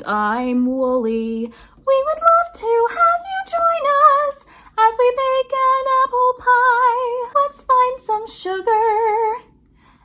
and I'm Wooly. We would love to have you join us as we bake an apple pie. Let's find some sugar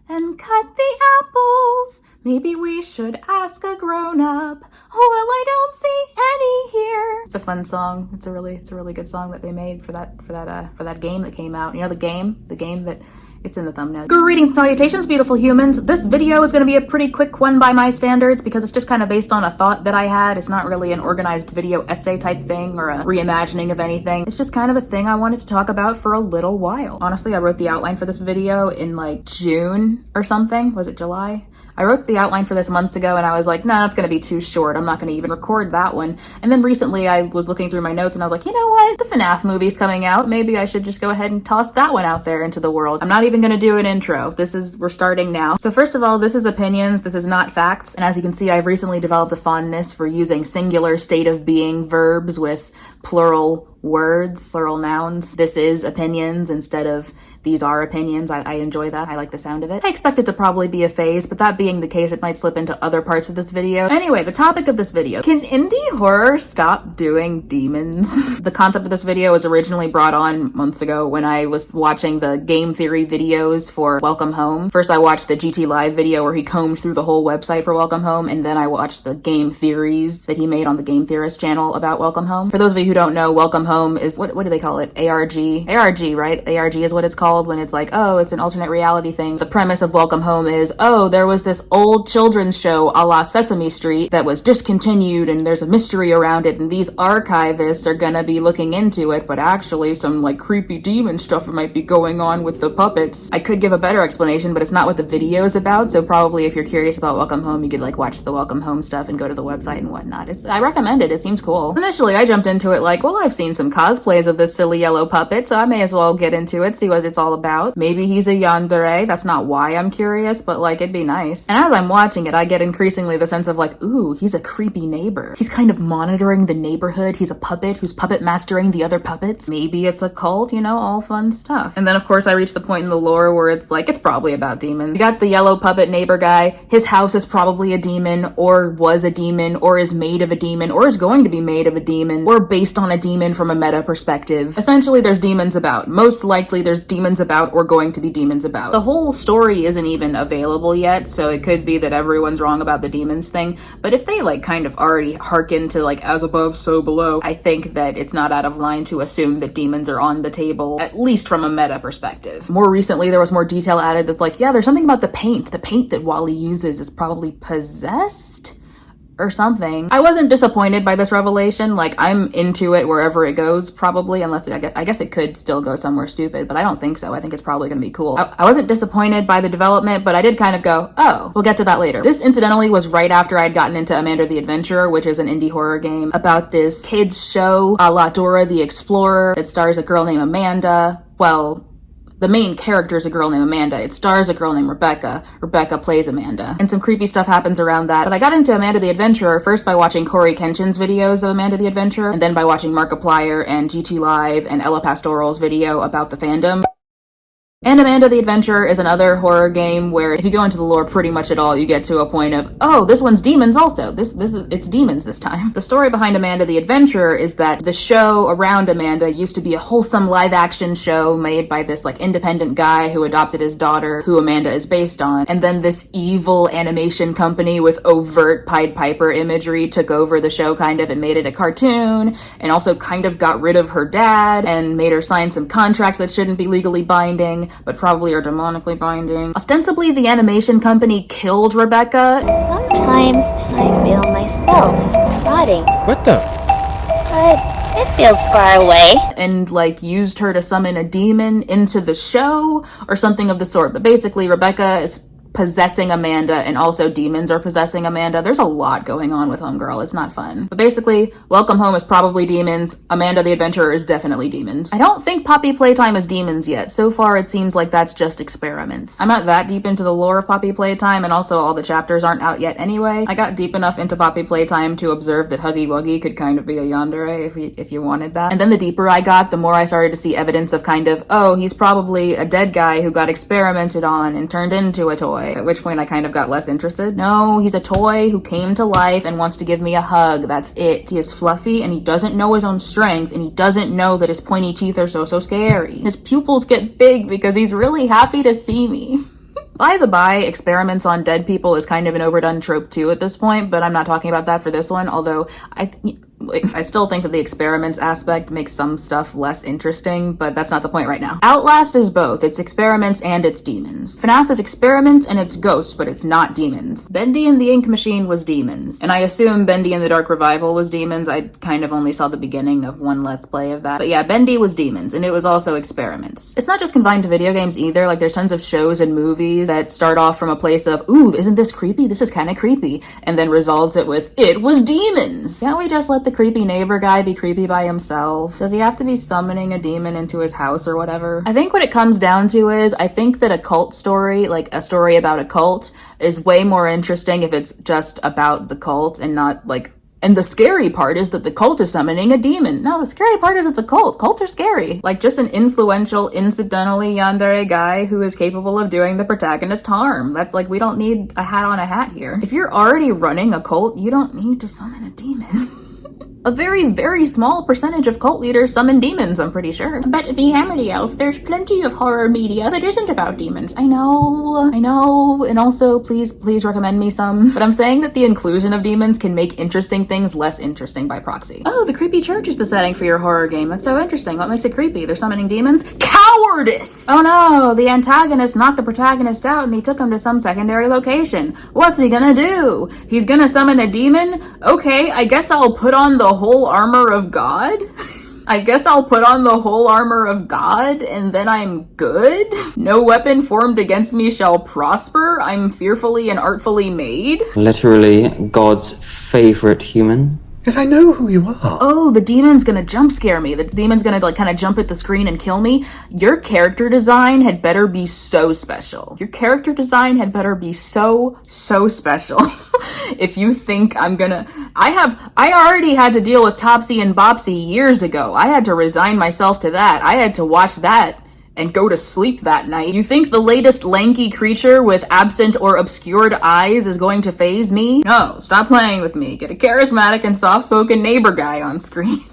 and cut the apples. Maybe we should ask a grown-up. Well, I don't see any here. It's a fun song. It's a really good song that they made for that game that came out. You know the game that it's in the thumbnail. Greetings and salutations, beautiful humans. This video is gonna be a pretty quick one by my standards because it's just kind of based on a thought that I had. It's not really an organized video essay type thing or a reimagining of anything. It's just kind of a thing I wanted to talk about for a little while. Honestly, I wrote the outline for this video in like June or something. Was it July? I wrote the outline for this months ago and I was like, nah, it's gonna be too short. I'm not gonna even record that one. And then recently I was looking through my notes and I was like, you know what? The FNAF movie's coming out. Maybe I should just go ahead and toss that one out there into the world. I'm not even gonna do an intro. We're starting now. So first of all, this is opinions. This is not facts. And as you can see, I've recently developed a fondness for using singular state of being verbs with plural words, plural nouns. This is opinions instead of these are opinions. I enjoy that. I like the sound of it. I expect it to probably be a phase, but that being the case, it might slip into other parts of this video. Anyway, the topic of this video. Can indie horror stop doing demons? The concept of this video was originally brought on months ago when I was watching the game theory videos for Welcome Home. First, I watched the GT Live video where he combed through the whole website for Welcome Home, and then I watched the game theories that he made on the Game Theorist channel about Welcome Home. For those of you who don't know, Welcome Home is, what do they call it? ARG, right? ARG is what it's called when it's like, oh, it's an alternate reality thing. The premise of Welcome Home is, oh, there was this old children's show a la Sesame Street that was discontinued and there's a mystery around it and these archivists are gonna be looking into it, but actually some like creepy demon stuff might be going on with the puppets. I could give a better explanation, but it's not what the video is about, so probably if you're curious about Welcome Home, you could like watch the Welcome Home stuff and go to the website and whatnot. I recommend it. It seems cool. Initially, I jumped into it like, well, I've seen some cosplays of this silly yellow puppet, so I may as well get into it, see what it's all about. Maybe he's a yandere. That's not why I'm curious, but like it'd be nice. And as I'm watching it, I get increasingly the sense of like, ooh, he's a creepy neighbor. He's kind of monitoring the neighborhood. He's a puppet who's puppet mastering the other puppets. Maybe it's a cult, you know, all fun stuff. And then of course I reach the point in the lore where it's like, it's probably about demons. You got the yellow puppet neighbor guy. His house is probably a demon or was a demon or is made of a demon or is going to be made of a demon or based on a demon from a meta perspective. Essentially there's demons about. Most likely there's demons about or going to be demons about. The whole story isn't even available yet, so it could be that everyone's wrong about the demons thing, but if they like kind of already hearken to like as above so below, I think that it's not out of line to assume that demons are on the table, at least from a meta perspective. More recently there was more detail added that's like, yeah, there's something about the paint that Wally uses is probably possessed or something. I wasn't disappointed by this revelation. Like, I'm into it wherever it goes, probably, unless I guess it could still go somewhere stupid, but I don't think so. I think it's probably gonna be cool. I wasn't disappointed by the development, but I did kind of go, oh, we'll get to that later. This incidentally was right after I'd gotten into Amanda the Adventurer, which is an indie horror game about this kids show a la Dora the Explorer that stars a girl named Amanda. Well, the main character is a girl named Amanda. It stars a girl named Rebecca. Rebecca plays Amanda. And some creepy stuff happens around that. But I got into Amanda the Adventurer first by watching Corey Kenshin's videos of Amanda the Adventurer, and then by watching Markiplier and GT Live and Ella Pastoral's video about the fandom. And Amanda the Adventurer is another horror game where if you go into the lore pretty much at all, you get to a point of, oh, this one's demons also. It's demons this time. The story behind Amanda the Adventurer is that the show around Amanda used to be a wholesome live action show made by this like independent guy who adopted his daughter, who Amanda is based on. And then this evil animation company with overt Pied Piper imagery took over the show kind of and made it a cartoon, and also kind of got rid of her dad and made her sign some contracts that shouldn't be legally binding, but probably are demonically binding. Ostensibly, the animation company killed Rebecca. Sometimes I feel myself rotting. What the? But it feels far away. And like used her to summon a demon into the show or something of the sort. But basically, Rebecca is possessing Amanda, and also demons are possessing Amanda. There's a lot going on with Homegirl. It's not fun. But basically, Welcome Home is probably demons. Amanda the Adventurer is definitely demons. I don't think Poppy Playtime is demons yet. So far, it seems like that's just experiments. I'm not that deep into the lore of Poppy Playtime, and also all the chapters aren't out yet anyway. I got deep enough into Poppy Playtime to observe that Huggy Wuggy could kind of be a yandere if you wanted that. And then the deeper I got, the more I started to see evidence of kind of, oh, he's probably a dead guy who got experimented on and turned into a toy. toy, at which point I kind of got less interested. No, he's a toy who came to life and wants to give me a hug. That's it. He is fluffy and he doesn't know his own strength, and he doesn't know that his pointy teeth are so scary. His pupils get big because he's really happy to see me. By the by, experiments on dead people is kind of an overdone trope too at this point, but I'm not talking about that for this one, although I still think that the experiments aspect makes some stuff less interesting, but that's not the point right now. Outlast is both. It's experiments and it's demons. FNAF is experiments and it's ghosts, but it's not demons. Bendy and the Ink Machine was demons, and I assume Bendy and the Dark Revival was demons. I kind of only saw the beginning of one Let's Play of that. But yeah, Bendy was demons, and it was also experiments. It's not just confined to video games either. Like, there's tons of shows and movies that start off from a place of, ooh, isn't this creepy? This is kind of creepy, and then resolves it with, it was demons! Can't we just let the creepy neighbor guy be creepy by himself? Does he have to be summoning a demon into his house or whatever? I think what it comes down to is, I think that a cult story, like a story about a cult, is way more interesting if it's just about the cult and not like, and the scary part is that the cult is summoning a demon. No, the scary part is it's a cult. Cults are scary. Like, just an influential, incidentally yandere guy who is capable of doing the protagonist harm. That's like, we don't need a hat on a hat here. If you're already running a cult, you don't need to summon a demon. A very, very small percentage of cult leaders summon demons, I'm pretty sure. But the Amity Elf, there's plenty of horror media that isn't about demons. I know, and also, please recommend me some. But I'm saying that the inclusion of demons can make interesting things less interesting by proxy. Oh, the creepy church is the setting for your horror game. That's so interesting. What makes it creepy? They're summoning demons? Cowardice! Oh no, the antagonist knocked the protagonist out and he took him to some secondary location. What's he gonna do? He's gonna summon a demon? Okay, I guess I'll put on the whole armor of God? I guess I'll put on the whole armor of God and then I'm good? No weapon formed against me shall prosper. I'm fearfully and artfully made. Literally God's favorite human. Yes, I know who you are. Oh, the demon's gonna jump scare me. The demon's gonna like kind of jump at the screen and kill me. Your character design had better be so special. Your character design had better be so special. If you think I'm gonna... I already had to deal with Topsy and Bopsy years ago. I had to resign myself to that. I had to watch that and go to sleep that night. You think the latest lanky creature with absent or obscured eyes is going to faze me? No, stop playing with me. Get a charismatic and soft-spoken neighbor guy on screen.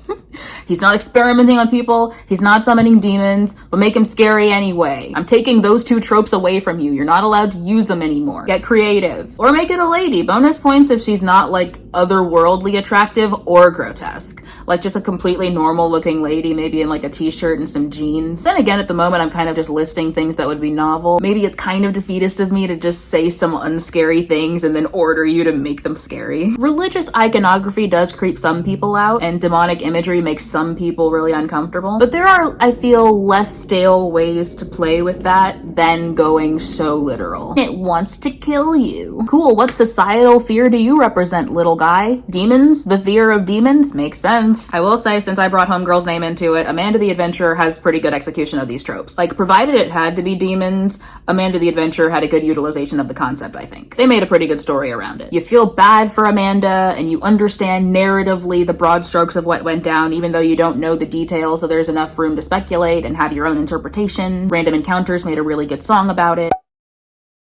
He's not experimenting on people, he's not summoning demons, but make him scary anyway. I'm taking those two tropes away from you. You're not allowed to use them anymore. Get creative. Or make it a lady. Bonus points if she's not like otherworldly attractive or grotesque. Like just a completely normal looking lady, maybe in like a t-shirt and some jeans. Then again, at the moment, I'm kind of just listing things that would be novel. Maybe it's kind of defeatist of me to just say some unscary things and then order you to make them scary. Religious iconography does creep some people out, and demonic imagery makes some people really uncomfortable. But there are, I feel, less stale ways to play with that than going so literal. It wants to kill you. Cool, what societal fear do you represent, little guy? Demons? The fear of demons? Makes sense. I will say, since I brought Homegirl's name into it, Amanda the Adventurer has pretty good execution of these tropes. Like, provided it had to be demons, Amanda the Adventurer had a good utilization of the concept, I think. They made a pretty good story around it. You feel bad for Amanda, and you understand narratively the broad strokes of what went down, even though you don't know the details, so there's enough room to speculate and have your own interpretation. Random Encounters made a really good song about it.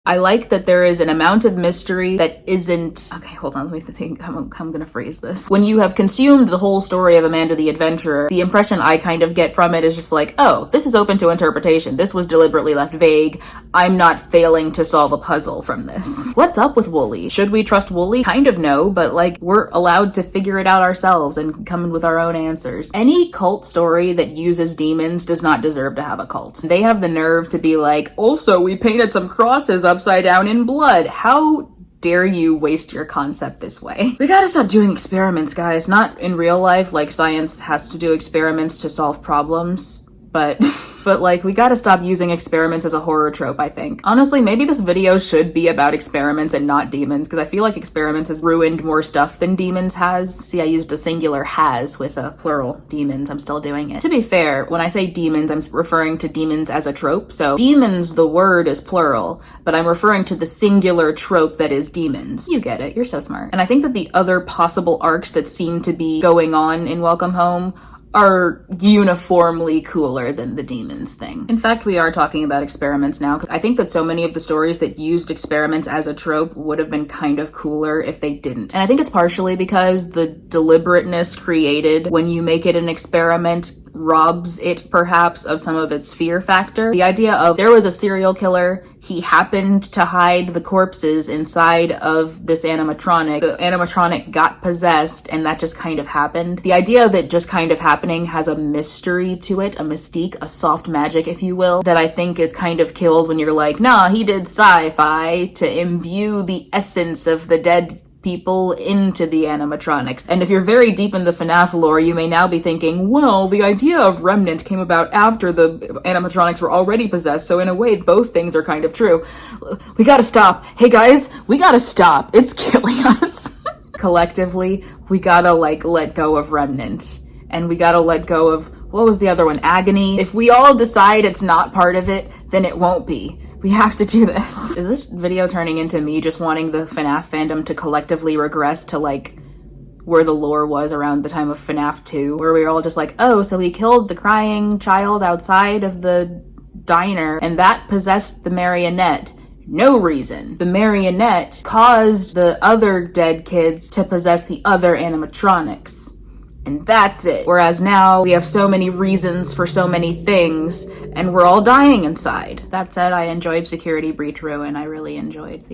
I like that there is an amount of mystery that isn't... Okay, hold on, let me think how I'm gonna phrase this. When you have consumed the whole story of Amanda the Adventurer, the impression I kind of get from it is just like, oh, this is open to interpretation. This was deliberately left vague. I'm not failing to solve a puzzle from this. What's up with Wooly? Should we trust Wooly? Kind of no, but like, we're allowed to figure it out ourselves and come in with our own answers. Any cult story that uses demons does not deserve to have a cult. They have the nerve to be like, also, we painted some crosses upside down in blood. How dare you waste your concept this way? We gotta stop doing experiments, guys. Not in real life, like science has to do experiments to solve problems, but like, we gotta stop using experiments as a horror trope, I think. Honestly, maybe this video should be about experiments and not demons, because I feel like experiments has ruined more stuff than demons has. See, I used a singular has with a plural demons. I'm still doing it. To be fair, when I say demons, I'm referring to demons as a trope. So demons, the word is plural, but I'm referring to the singular trope that is demons. You get it. You're so smart. And I think that the other possible arcs that seem to be going on in Welcome Home are uniformly cooler than the demons thing. In fact, we are talking about experiments now. I think that so many of the stories that used experiments as a trope would have been kind of cooler if they didn't. And I think it's partially because the deliberateness created when you make it an experiment robs it perhaps of some of its fear factor. The idea of there was a serial killer, he happened to hide the corpses inside of this animatronic, the animatronic got possessed, and that just kind of happened. The idea of it just kind of happening has a mystery to it, a mystique, a soft magic, if you will, that I think is kind of killed when you're like, nah, he did sci-fi to imbue the essence of the dead people into the animatronics. And if you're very deep in the FNAF lore, you may now be thinking, well, the idea of Remnant came about after the animatronics were already possessed, so in a way, both things are kind of true. We gotta stop. Hey guys, we gotta stop. It's killing us. Collectively, we gotta, let go of Remnant. And we gotta let go of, what was the other one? Agony. If we all decide it's not part of it, then it won't be. We have to do this. Is this video turning into me just wanting the FNAF fandom to collectively regress to where the lore was around the time of FNAF 2, where we were all just like, oh, so he killed the crying child outside of the diner and that possessed the marionette. No reason. The marionette caused the other dead kids to possess the other animatronics. And that's it. Whereas now we have so many reasons for so many things and we're all dying inside. That said, I enjoyed Security Breach Ruin. I really enjoyed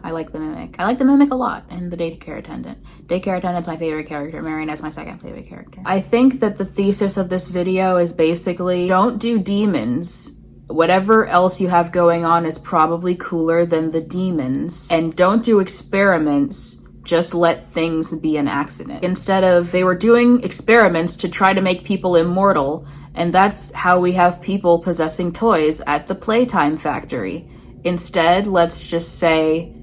I like the Mimic. I like the Mimic a lot, and the Daycare Attendant. Daycare Attendant's my favorite character. Marionette's my second favorite character. I think that the thesis of this video is basically, don't do demons. Whatever else you have going on is probably cooler than the demons. And don't do experiments. Just let things be an accident. Instead of, they were doing experiments to try to make people immortal, and that's how we have people possessing toys at the Playtime factory. Instead, let's just say,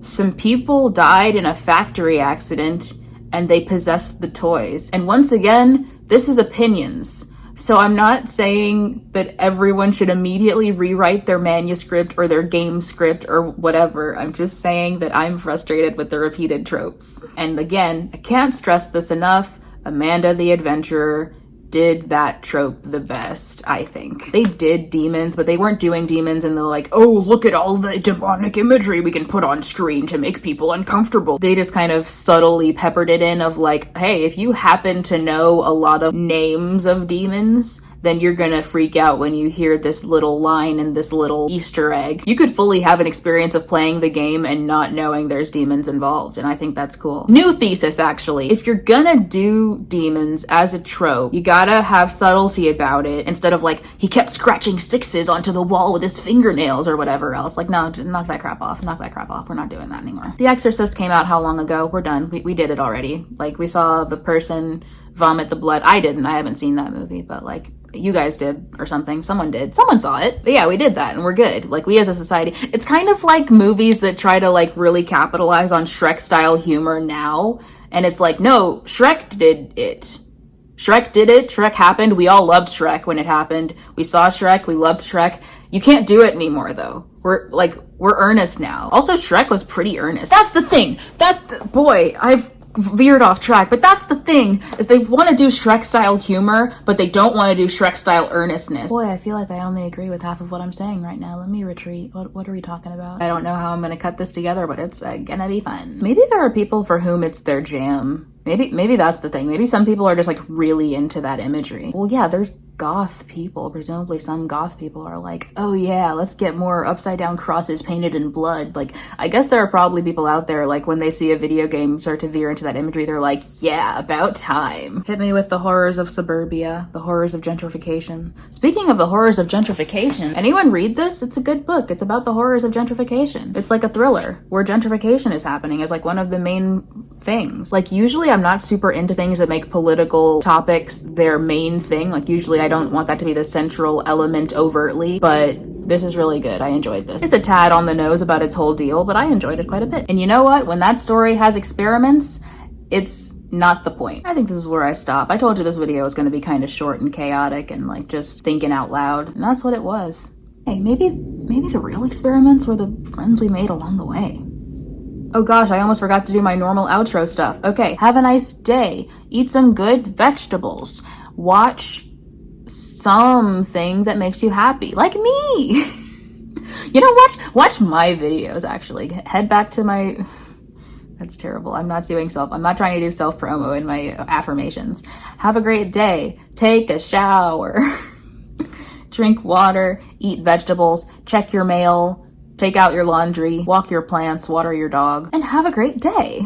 some people died in a factory accident, and they possessed the toys. And once again, this is opinions. So I'm not saying that everyone should immediately rewrite their manuscript or their game script or whatever. I'm just saying that I'm frustrated with the repeated tropes. And again, I can't stress this enough. Amanda the Adventurer did that trope the best, I think. They did demons, but they weren't doing demons and they're like, oh, look at all the demonic imagery we can put on screen to make people uncomfortable. They just kind of subtly peppered it in of like, hey, if you happen to know a lot of names of demons, then you're gonna freak out when you hear this little line and this little Easter egg. You could fully have an experience of playing the game and not knowing there's demons involved, and I think that's cool. New thesis, actually. If you're gonna do demons as a trope, you gotta have subtlety about it, instead of he kept scratching sixes onto the wall with his fingernails or whatever else. No, knock that crap off. Knock that crap off. We're not doing that anymore. The Exorcist came out how long ago? We're done. We did it already. We saw the person vomit the blood. I didn't. I haven't seen that movie, but you guys did or something. Someone did. Someone saw it. But yeah, we did that and we're good. We as a society, it's kind of like movies that try to really capitalize on Shrek style humor now. And it's no, Shrek did it. Shrek did it. Shrek happened. We all loved Shrek when it happened. We saw Shrek. We loved Shrek. You can't do it anymore though. We're earnest now. Also, Shrek was pretty earnest. That's the thing. Boy, I've veered off track, but that's the thing, is they want to do Shrek style humor, but they don't want to do Shrek style earnestness. Boy, I feel like I only agree with half of what I'm saying right now. Let me retreat. What are we talking about? I don't know how I'm gonna cut this together, but it's gonna be fun. Maybe there are people for whom it's their jam. Maybe that's the thing. Maybe some people are just really into that imagery. Well, yeah, there's goth people. Presumably some goth people are oh yeah, let's get more upside down crosses painted in blood. I guess there are probably people out there when they see a video game start to veer into that imagery, they're like, yeah, about time. Hit me with the horrors of suburbia, the horrors of gentrification. Speaking of the horrors of gentrification, anyone read this? It's a good book. It's about the horrors of gentrification. It's like a thriller where gentrification is happening as one of the main things. Usually I'm not super into things that make political topics their main thing. Usually I don't want that to be the central element overtly, but this is really good. I enjoyed this. It's a tad on the nose about its whole deal, but I enjoyed it quite a bit. And you know what? When that story has experiments, it's not the point. I think this is where I stop. I told you this video was going to be kind of short and chaotic and just thinking out loud, and that's what it was. Hey, maybe the real experiments were the friends we made along the way. Oh gosh, I almost forgot to do my normal outro stuff. Okay, have a nice day. Eat some good vegetables. Watch something that makes you happy, like me. You know, watch my videos, actually. Head back to my... That's terrible. I'm not trying to do self-promo in my affirmations. Have a great day. Take a shower. Drink water. Eat vegetables. Check your mail. Take out your laundry. Walk your plants. Water your dog. And have a great day.